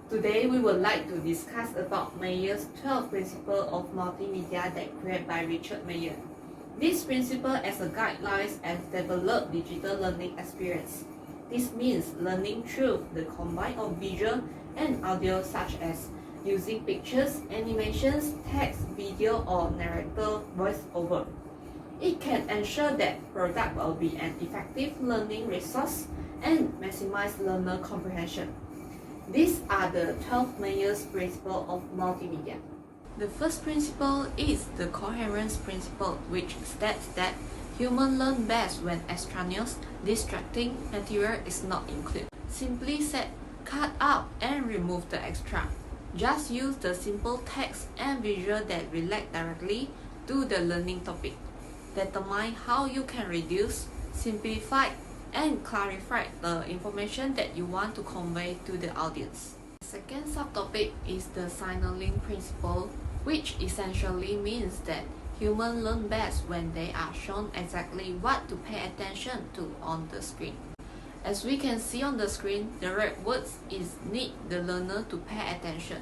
Today, we would like to discuss about Mayer's 12 principles of multimedia that created by Richard Mayer. This principle as a guideline as developed digital learning experience. This means learning through the combine of visual and audio such as using pictures, animations, text, video or narrator voiceover. It can ensure that product will be an effective learning resource and maximize learner comprehension. These are the 12 Mayer's principles of multimedia. The first principle is the coherence principle, which states that humans learn best when extraneous, distracting material is not included. Simply said, cut out and remove the extra. Just use the simple text and visual that relate directly to the learning topic. Determine how you can reduce, simplify, and clarify the information that you want to convey to the audience. Second subtopic is the signaling principle, which essentially means that humans learn best when they are shown exactly what to pay attention to on the screen. As we can see on the screen, the red words need the learner to pay attention.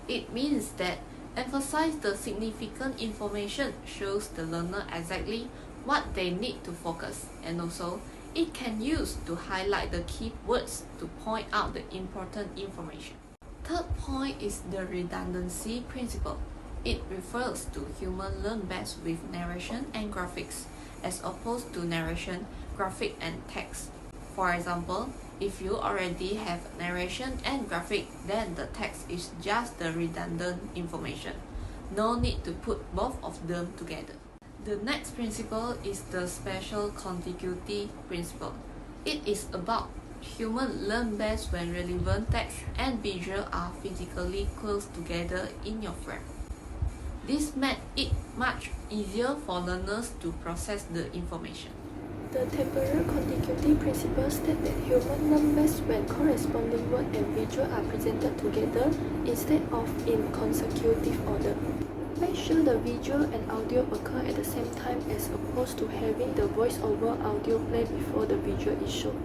It means that emphasize the significant information shows the learner exactly what they need to focus, and also it can use to highlight the key words to point out the important information. Third point is the redundancy principle. It refers to humans learn best with narration and graphics as opposed to narration, graphic and text. For example, if you already have narration and graphic, then the text is just the redundant information. No need to put both of them together. The next principle is the spatial contiguity principle. It is about humans learn best when relevant text and visual are physically close together in your frame. This makes it much easier for learners to process the information. The temporal contiguity principle states that humans learn best when corresponding word and visual are presented together instead of in consecutive order. Make sure the visual and audio occur at the same time as opposed to having the voice-over audio play before the visual is shown.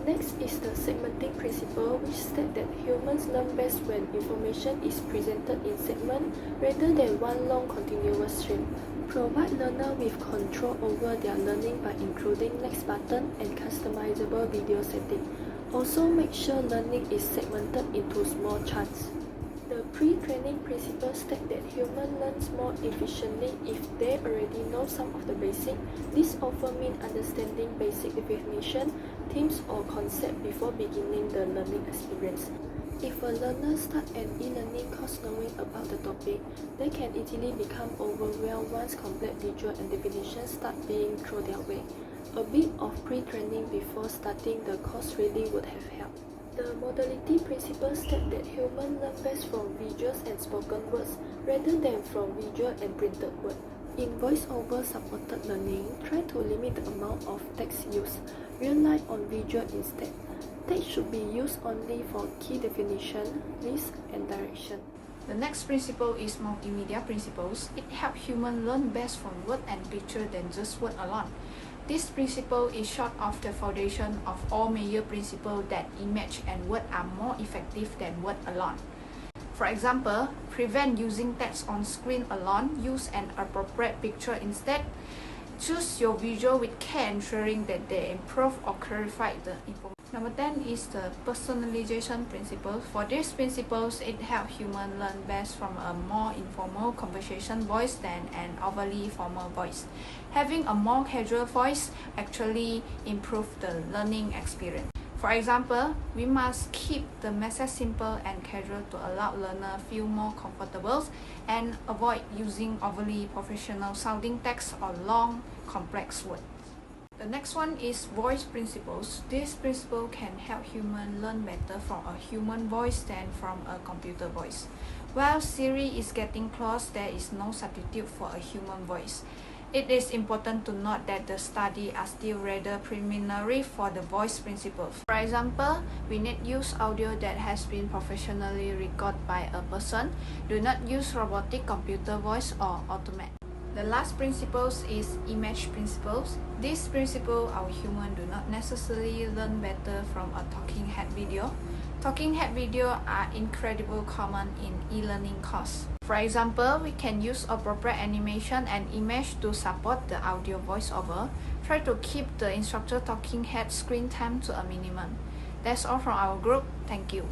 Next is the segmenting principle, which states that humans learn best when information is presented in segments rather than one long continuous stream. Provide learner with control over their learning by including next button and customizable video setting. Also make sure learning is segmented into small chunks. The pre-training principle states that humans learn more efficiently if they already know some of the basics. This often means understanding basic definition, themes or concepts before beginning the learning experience. If a learner starts an e-learning course knowing about the topic, they can easily become overwhelmed once complete visual and definitions start being thrown their way. A bit of pre-training before starting the course really would have helped. The modality principle states that humans learn best from visuals and spoken words rather than from visual and printed words. In voice-over supported learning, try to limit the amount of text used. Rely on visual instead. Text should be used only for key definition, list, and direction. The next principle is multimedia principles. It helps humans learn best from word and picture than just word alone. This principle is sort of the foundation of all Mayer principles that image and word are more effective than word alone. For example, prevent using text on screen alone, use an appropriate picture instead. Choose your visual with care, ensuring that they improve or clarify the information. Number 10 is the personalization principle. For these principles, it helps humans learn best from a more informal conversation voice than an overly formal voice. Having a more casual voice actually improves the learning experience. For example, we must keep the message simple and casual to allow learners feel more comfortable and avoid using overly professional sounding text or long, complex words. The next one is voice principles. This principle can help humans learn better from a human voice than from a computer voice. While Siri is getting close, there is no substitute for a human voice. It is important to note that the studies are still rather preliminary for the voice principle. For example, we need use audio that has been professionally recorded by a person. Do not use robotic computer voice or automate. The last principle is image principles. This principle, our humans do not necessarily learn better from a talking head video. Talking head video are incredibly common in e-learning course. For example, we can use appropriate animation and image to support the audio voiceover. Try to keep the instructor talking head screen time to a minimum. That's all from our group. Thank you.